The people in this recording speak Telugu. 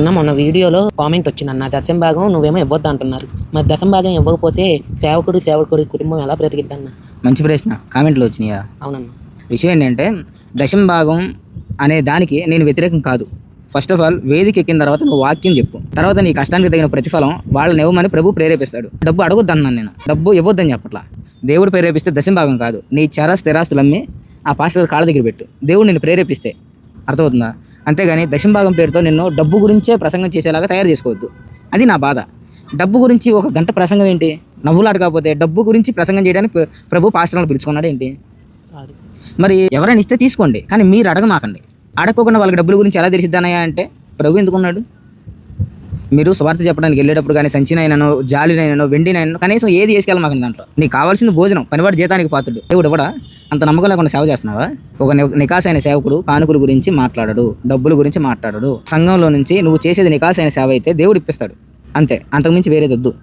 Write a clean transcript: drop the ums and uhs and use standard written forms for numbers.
అన్న మొన్న వీడియోలో కామెంట్ వచ్చిందన్న దశం భాగం నువ్వేమో ఇవ్వద్దు అంటున్నారు. మరి దశం భాగం ఇవ్వకపోతే సేవకుడి కుటుంబం ఎలా బ్రతికిద్దన్న? మంచి ప్రశ్న. కామెంట్లో వచ్చినాయా? అవునన్న. విషయం ఏంటంటే దశం భాగం అనే దానికి నేను వ్యతిరేకం కాదు. ఫస్ట్ ఆఫ్ ఆల్ వేదిక ఎక్కిన తర్వాత నువ్వు వాక్యం చెప్పు, తర్వాత నీ కష్టానికి తగిన ప్రతిఫలం వాళ్ళని ఇవ్వమని ప్రభు ప్రేరేపిస్తాడు. డబ్బు అడగొద్దన్నాను నేను, డబ్బు ఇవ్వద్దని చెప్పట్లా. దేవుడు ప్రేరేపిస్తే దశం భాగం కాదు, నీ స్థిరాస్తులు అమ్మి ఆ పాస్టర్ కాళ్ళ దగ్గర పెట్టు. దేవుడు నిన్ను ప్రేరేపిస్తే అర్థమవుతుందా? అంతేగాని దశం భాగం పేరుతో నిన్ను డబ్బు గురించే ప్రసంగం చేసేలాగా తయారు చేసుకోవద్దు. అది నా బాధ. డబ్బు గురించి ఒక గంట ప్రసంగం ఏంటి? నవ్వులాట. కాకపోతే డబ్బు గురించి ప్రసంగం చేయడానికి ప్రభు పాస్టర్లను పిలుచుకున్నాడు ఏంటి? మరి ఎవరైనా ఇస్తే తీసుకోండి, కానీ మీరు అడగమాకండి. అడగకుండా వాళ్ళకి డబ్బుల గురించి ఎలా తెలిసిద్దానయ్యా అంటే ప్రభు ఎందుకున్నాడు? మీరు స్వార్థ చెప్పడానికి వెళ్ళేటప్పుడు కానీ సంచినైనానో జాలినైనానో వెండినైనానో కనీసం ఏది వేసుకెళ్ళమాకండి. దాంట్లో నీకు కావాల్సింది భోజనం, పనివాడు జీతానికి పాత్రుడు. దేవుడు ఇవ్వడా? అంత నమ్మకం లేకుండా సేవ చేస్తున్నావా? ఒక నికాసైన సేవకుడు కానుకల గురించి మాట్లాడడు, డబ్బుల గురించి మాట్లాడడు. సంఘంలో నుంచి నువ్వు చేసేది నికాసైన సేవ అయితే దేవుడు ఇప్పిస్తాడు, అంతే. అంతకుమించి వేరేది వద్దు.